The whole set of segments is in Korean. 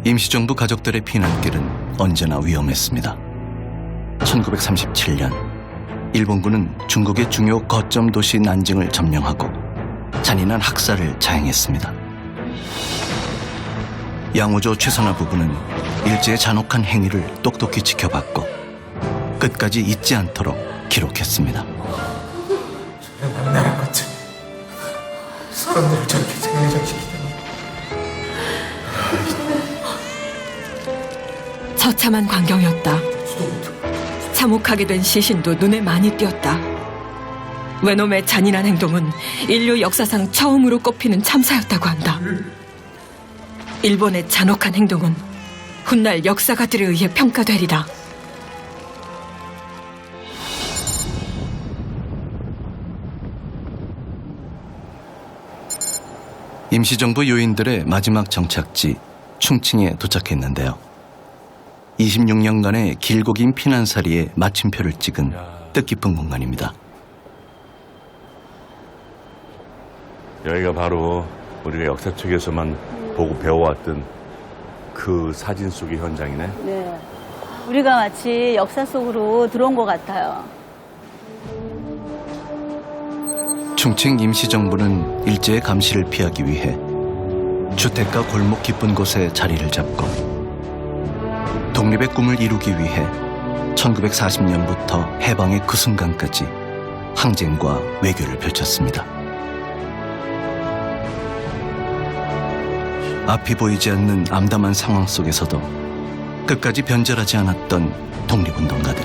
임시정부 가족들의 피난길은 언제나 위험했습니다. 1937년 일본군은 중국의 중요 거점 도시 난징을 점령하고 잔인한 학살을 자행했습니다. 양우조 최선화 부부는 일제의 잔혹한 행위를 똑똑히 지켜봤고 끝까지 잊지 않도록 기록했습니다. 나란 것들 사람들을 저렇게 생활시키다니. 처참한 광경이었다. 참혹하게 된 시신도 눈에 많이 띄었다. 외놈의 잔인한 행동은 인류 역사상 처음으로 꼽히는 참사였다고 한다. 일본의 잔혹한 행동은 훗날 역사가들에 의해 평가되리라. 임시정부 요인들의 마지막 정착지 충칭에 도착했는데요. 26년간의 길고 긴 피난살이에 마침표를 찍은 뜻깊은 공간입니다. 여기가 바로 우리가 역사책에서만 보고 배워왔던 그 사진 속의 현장이네. 네. 우리가 마치 역사 속으로 들어온 것 같아요. 충칭 임시정부는 일제의 감시를 피하기 위해 주택가 골목 깊은 곳에 자리를 잡고 독립의 꿈을 이루기 위해 1940년부터 해방의 그 순간까지 항쟁과 외교를 펼쳤습니다. 앞이 보이지 않는 암담한 상황 속에서도 끝까지 변절하지 않았던 독립운동가들.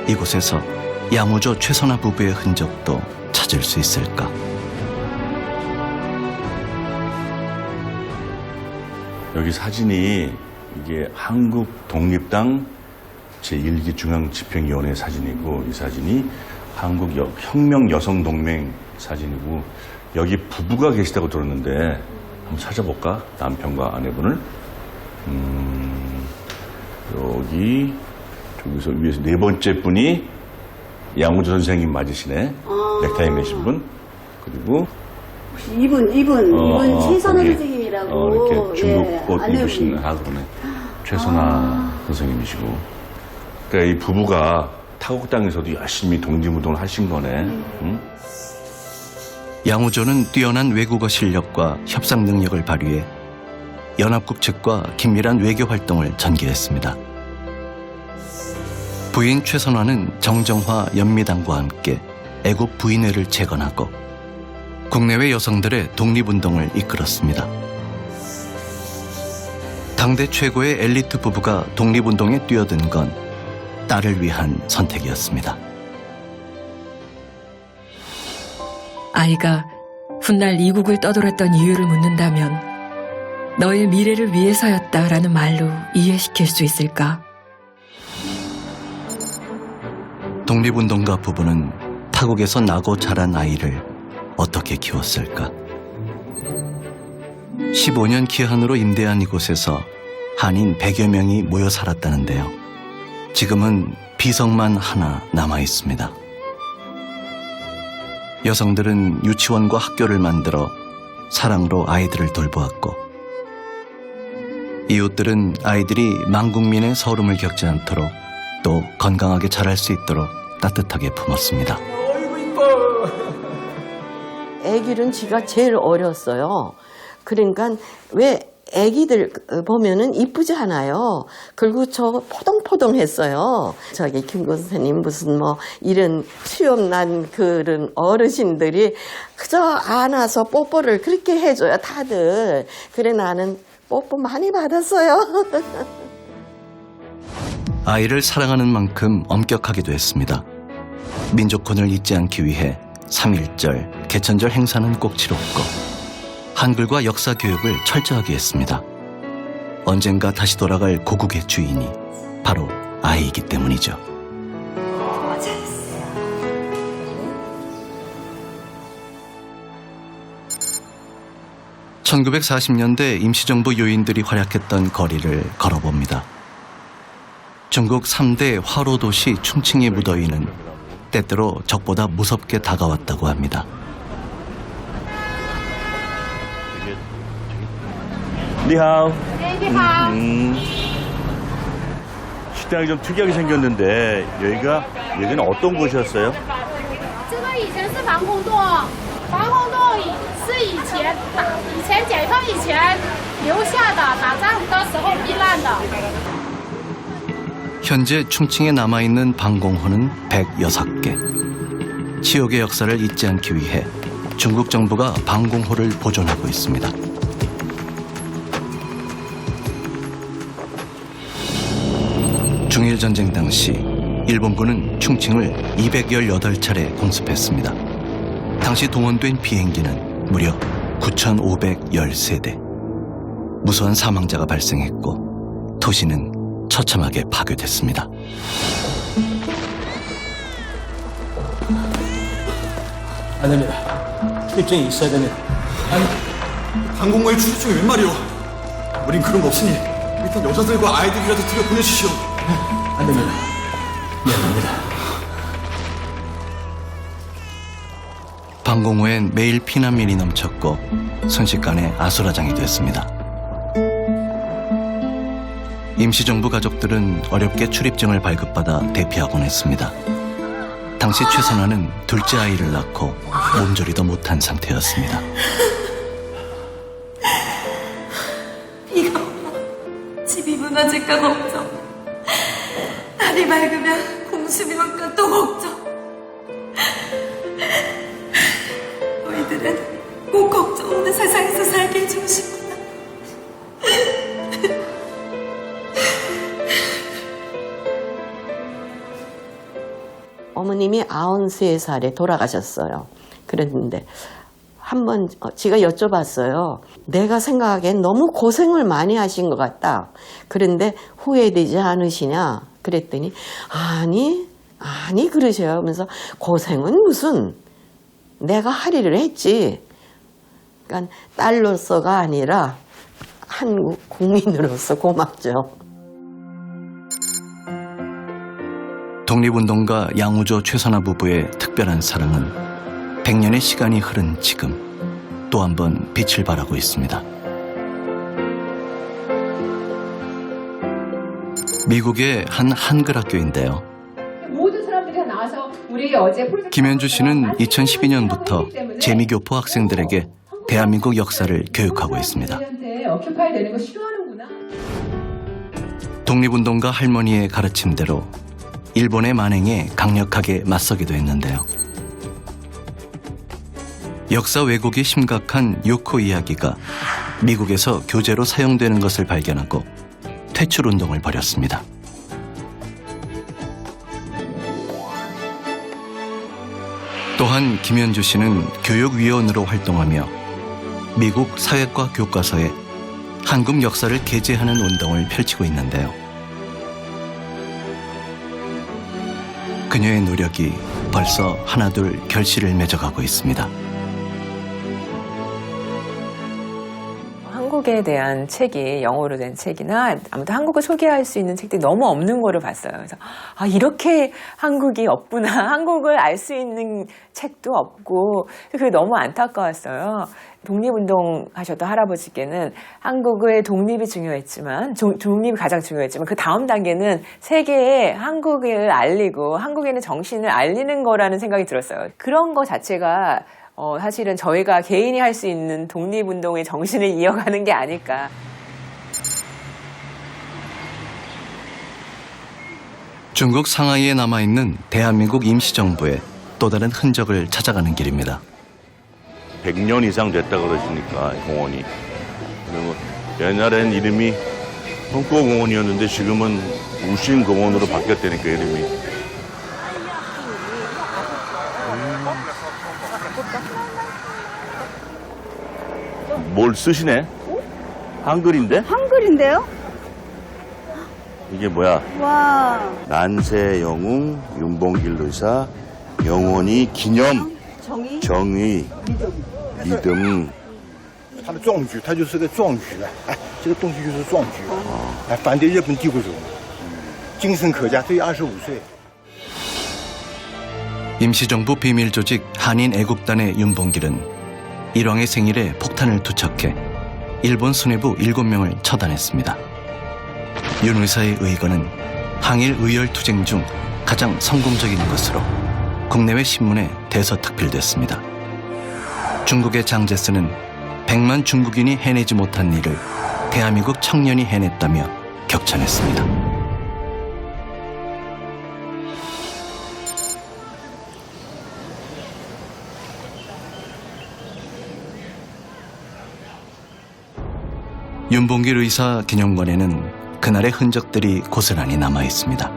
이곳에서 양우조 최선화 부부의 흔적도 찾을 수 있을까? 여기 사진이 이게 한국 독립당 제1기 중앙집행위원회 사진이고, 이 사진이 한국 혁명 여성동맹 사진이고, 여기 부부가 계시다고 들었는데 한번 찾아볼까? 남편과 아내분을. 여기 저기서 위에서 네 번째 분이 양우조 선생님 맞으시네. 넥타이 매신 분. 그리고 이분 최선화 거기, 선생님이라고. 이렇게 중국 옷 아내분이. 입으신 하그러네. 최선화 선생님이시고. 그러니까 이 부부가 타국 땅에서도 열심히 독립운동을 하신 거네. 응? 양우조는 뛰어난 외국어 실력과 협상 능력을 발휘해 연합국 측과 긴밀한 외교 활동을 전개했습니다. 부인 최선화는 정정화 연미당과 함께 애국 부인회를 재건하고 국내외 여성들의 독립운동을 이끌었습니다. 당대 최고의 엘리트 부부가 독립운동에 뛰어든 건 딸을 위한 선택이었습니다. 아이가 훗날 이국을 떠돌았던 이유를 묻는다면 너의 미래를 위해서였다라는 말로 이해시킬 수 있을까? 독립운동가 부부는 타국에서 나고 자란 아이를 어떻게 키웠을까? 15년 기한으로 임대한 이곳에서 한인 100여 명이 모여 살았다는데요. 지금은 비석만 하나 남아 있습니다. 여성들은 유치원과 학교를 만들어 사랑으로 아이들을 돌보았고, 이웃들은 아이들이 만국민의 서름을 겪지 않도록 또 건강하게 자랄 수 있도록 따뜻하게 품었습니다. 어이구 이뻐. 아기는 지가 제일 어렸어요. 그러니까 왜 아기들 보면은 이쁘지 않아요. 그리고 저 포동포동했어요. 저기 김구 선생님 무슨 뭐 이런 수염 난 그런 어르신들이 그저 안아서 뽀뽀를 그렇게 해줘요, 다들. 그래 나는 뽀뽀 많이 받았어요. 아이를 사랑하는 만큼 엄격하기도 했습니다. 민족혼을 잊지 않기 위해 3.1절, 개천절 행사는 꼭 치렀고 한글과 역사 교육을 철저하게 했습니다. 언젠가 다시 돌아갈 고국의 주인이 바로 아이이기 때문이죠. 잘했어요. 1940년대 임시정부 요인들이 활약했던 거리를 걸어봅니다. 중국 3대 화로 도시 충칭의 무더위는 때때로 적보다 무섭게 다가왔다고 합니다. 니하오. 네, 식당이 좀 특이하게 생겼는데 여기가 예전에 어떤 곳이었어요? 这个以前是防空洞，防空洞是以前解放以前留下的，打仗的时候避难的。 현재 충칭에 남아있는 방공호는 106개. 치욕의 역사를 잊지 않기 위해 중국 정부가 방공호를 보존하고 있습니다. 중일전쟁 당시 일본군은 충칭을 218차례 공습했습니다. 당시 동원된 비행기는 무려 9,513대. 무수한 사망자가 발생했고 도시는 처참하게 파괴됐습니다. 안 됩니다. 출입증이 있어야 됩니다. 아니, 항공모의 출입증이 웬 말이오? 우린 그런 거 없으니 일단 여자들과 아이들이라도 들여보내주시오. 안 됩니다. 미안합니다. 방공호엔 매일 피난민이 넘쳤고 순식간에 아수라장이 됐습니다. 임시정부 가족들은 어렵게 출입증을 발급받아 대피하곤 했습니다. 당시 최선화는 둘째 아이를 낳고 몸조리도 못한 상태였습니다. 비가 오면 집이 무너질까 걱정. 날이 맑으면 공습이 올까 또 걱정. 너희들은 꼭 걱정 없는 세상에서 살게 해주고 싶구나. 어머님이 93살에 돌아가셨어요. 그랬는데 한번 제가 여쭤봤어요. 내가 생각하기엔 너무 고생을 많이 하신 것 같다. 그런데 후회되지 않으시냐? 그랬더니 아니 그러셔요. 하면서 고생은 무슨 내가 할 일을 했지. 그러니까 딸로서가 아니라 한국 국민으로서 고맙죠. 독립운동가 양우조 최선화 부부의 특별한 사랑은 100년의 시간이 흐른 지금 또 한 번 빛을 발하고 있습니다. 미국의 한 한글 학교인데요. 모든 사람들이 다 나와서 우리 어제 김현주 씨는 2012년부터 재미교포 학생들에게 대한민국 역사를 교육하고 있습니다. 어큐파이 되는 거 싫어하는구나. 독립운동가 할머니의 가르침대로 일본의 만행에 강력하게 맞서기도 했는데요. 역사 왜곡이 심각한 요코 이야기가 미국에서 교재로 사용되는 것을 발견하고 퇴출운동을 벌였습니다. 또한 김현주 씨는 교육위원으로 활동하며 미국 사회과 교과서에 한국 역사를 게재하는 운동을 펼치고 있는데요. 그녀의 노력이 벌써 하나둘 결실을 맺어가고 있습니다. 한국에 대한 책이 영어로 된 책이나 아무튼 한국을 소개할 수 있는 책들이 너무 없는 거를 봤어요. 그래서 이렇게 한국이 없구나. 한국을 알 수 있는 책도 없고 그게 너무 안타까웠어요. 독립운동 하셨던 할아버지께는 한국의 독립이 중요했지만 독립이 가장 중요했지만 그 다음 단계는 세계에 한국을 알리고 한국에는 정신을 알리는 거라는 생각이 들었어요. 그런 거 자체가 사실은 저희가 개인이 할 수 있는 독립운동의 정신을 이어가는 게 아닐까. 중국 상하이에 남아있는 대한민국 임시정부의 또 다른 흔적을 찾아가는 길입니다. 100년 이상 됐다 그러시니까 공원이. 그리고 옛날엔 이름이 홍보공원이었는데 지금은 우신공원으로 바뀌었다니까 이름이. 뭘 쓰시네? 한글인데? 한글인데요? 이게 뭐야? 와. 난세영웅, 윤봉길 의사, 영원히 기념, 정의, 믿음. 他的壮举，他就是个壮举了。哎，这个东西就是壮举。哎，反对日本帝国主义，精神可嘉，只有25岁。 임시정부 비밀조직 한인애국단의 윤봉길은 일왕의 생일에 폭탄을 투척해 일본 수뇌부 7명을 처단했습니다. 윤 의사의 의거는 항일 의열투쟁 중 가장 성공적인 것으로 국내외 신문에 대서특필됐습니다. 중국의 장제스는 100만 중국인이 해내지 못한 일을 대한민국 청년이 해냈다며 격찬했습니다. 윤봉길 의사 기념관에는 그날의 흔적들이 고스란히 남아 있습니다.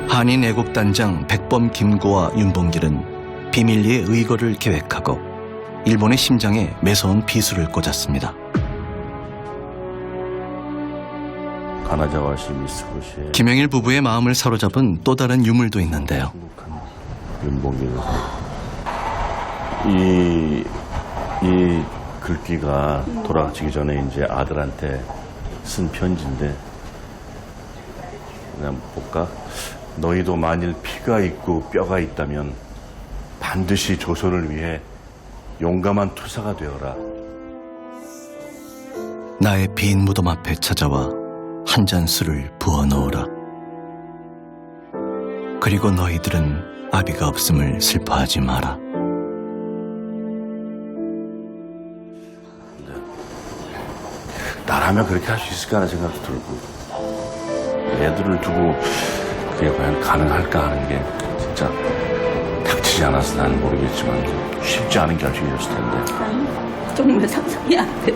한인 애국단장 백범 김고와 윤봉길은 비밀리에 의거를 계획하고 일본의 심장에 매서운 비수를 꽂았습니다. 가나자와시 미쓰고시 김영일 부부의 마음을 사로잡은 또 다른 유물도 있는데요. 윤봉길 이 글귀가 돌아가시기 전에 이제 아들한테 쓴 편지인데 그냥 볼까? 너희도 만일 피가 있고 뼈가 있다면 반드시 조선을 위해 용감한 투사가 되어라. 나의 빈 무덤 앞에 찾아와 한 잔 술을 부어 넣어라. 그리고 너희들은 아비가 없음을 슬퍼하지 마라. 나라면 그렇게 할 수 있을까 하는 생각도 들고 애들을 두고 그게 과연 가능할까 하는 게 진짜 닥치지 않아서 나는 모르겠지만 쉽지 않은 결심이었을 텐데. 정말 상상이 안 돼.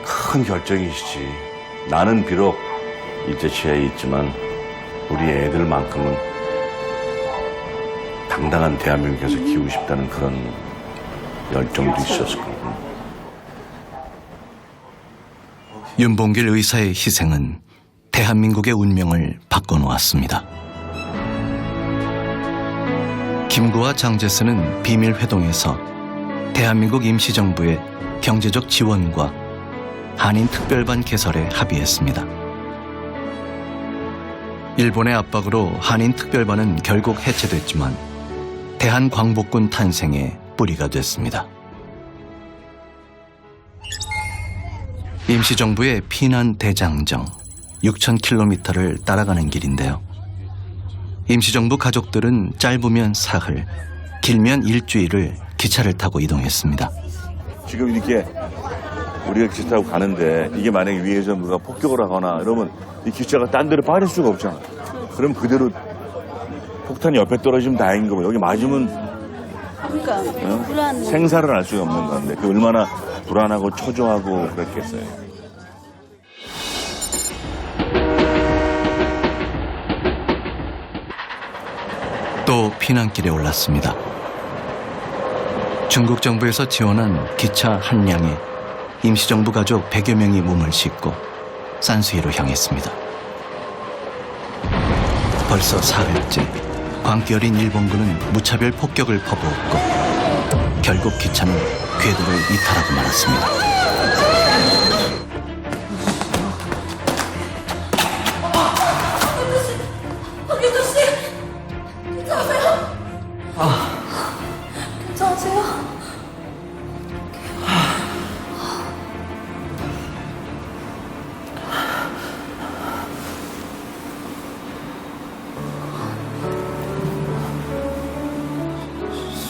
큰 결정이시지. 나는 비록 일제 치하에 있지만 우리 애들만큼은 당당한 대한민국에서 키우고 싶다는 그런 열정도 있었을 거고. 윤봉길 의사의 희생은 대한민국의 운명을 바꿔놓았습니다. 김구와 장제스는 비밀 회동에서 대한민국 임시정부의 경제적 지원과 한인 특별반 개설에 합의했습니다. 일본의 압박으로 한인 특별반은 결국 해체됐지만 대한광복군 탄생의 뿌리가 됐습니다. 임시정부의 피난 대장정 6,000km를 따라가는 길인데요. 임시정부 가족들은 짧으면 사흘, 길면 일주일을 기차를 타고 이동했습니다. 지금 이렇게 우리가 기차 타고 가는데 이게 만약에 위에서 누가 폭격을 하거나 이러면 이 기차가 딴 데로 빠질 수가 없잖아. 그럼 그대로 폭탄이 옆에 떨어지면 다행인 거고 여기 맞으면 그러니까 불안. 생사를 알 수가 없는 건데 그 얼마나 불안하고 초조하고 그랬겠어요. 또 피난길에 올랐습니다. 중국 정부에서 지원한 기차 한 량에 임시정부 가족 100여 명이 몸을 싣고 산수위로 향했습니다. 벌써 사흘째 광기 어린 일본군은 무차별 폭격을 퍼부었고 결국 기차는 궤도를 이탈하고 말았습니다. 괜찮으세요?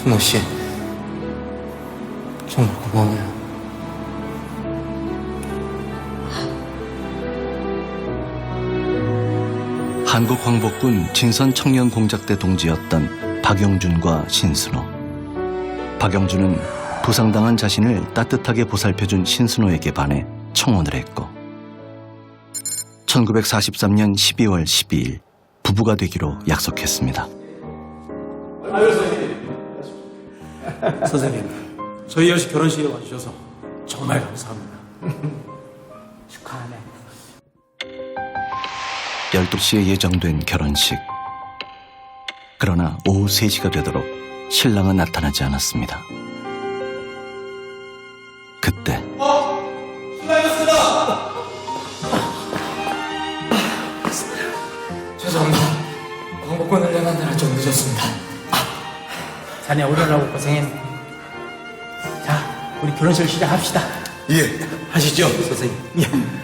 순호 씨, 정말 고마워요. 한국광복군 진선청년공작대 동지였던 박영준과 신순호. 박영준은 부상당한 자신을 따뜻하게 보살펴준 신순호에게 반해 청혼을 했고 1943년 12월 12일 부부가 되기로 약속했습니다. 선생님, 저희 여시 결혼식에 와주셔서 정말 감사합니다. 축하하네. 12시에 예정된 결혼식. 그러나 오후 3시가 되도록 신랑은 나타나지 않았습니다. 그때 신랑이었습니다. 죄송합니다. 광복권을 내만느라 좀 늦었습니다. 자네 오려라고 고생했네. 자, 우리 결혼식을 시작합시다. 예. 하시죠, 선생님. 예.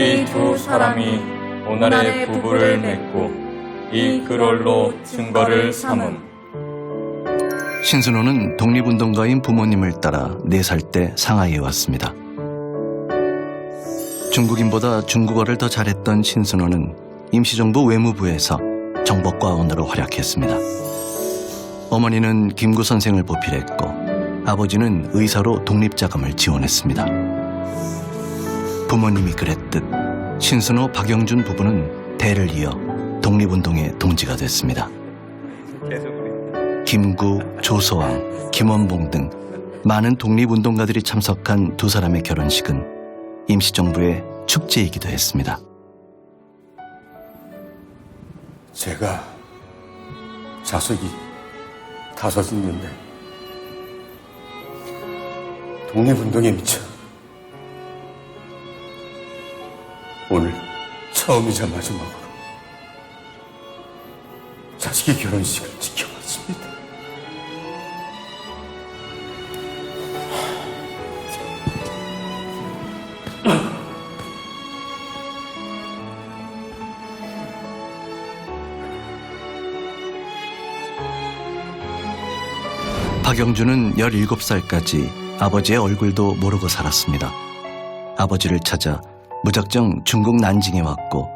우리 두 사람이 오늘의 부부를 맺고 이 그걸로 증거를 삼음. 신순호는 독립운동가인 부모님을 따라 4살 때 상하이에 왔습니다. 중국인보다 중국어를 더 잘했던 신순호는 임시정부 외무부에서 정법과원으로 활약했습니다. 어머니는 김구 선생을 보필했고 아버지는 의사로 독립자금을 지원했습니다. 부모님이 그랬듯 신순호 박영준 부부는 대를 이어 독립운동의 동지가 됐습니다. 김구, 조소왕, 김원봉 등 많은 독립운동가들이 참석한 두 사람의 결혼식은 임시정부의 축제이기도 했습니다. 제가 자식이 5 있는데 독립운동에 미쳐 오늘 처음이자 마지막으로 자식의 결혼식을 지켜봤습니다. 박영준은 17살까지 아버지의 얼굴도 모르고 살았습니다. 아버지를 찾아 무작정 중국 난징에 왔고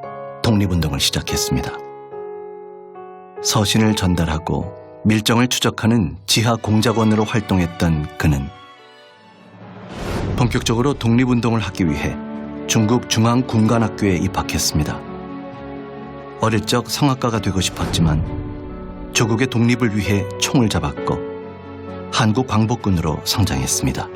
독립운동을 시작했습니다. 서신을 전달하고 밀정을 추적하는 지하 공작원으로 활동했던 그는 본격적으로 독립운동을 하기 위해 중국 중앙군관학교에 입학했습니다. 어릴 적 성악가가 되고 싶었지만 조국의 독립을 위해 총을 잡았고 한국 광복군으로 성장했습니다.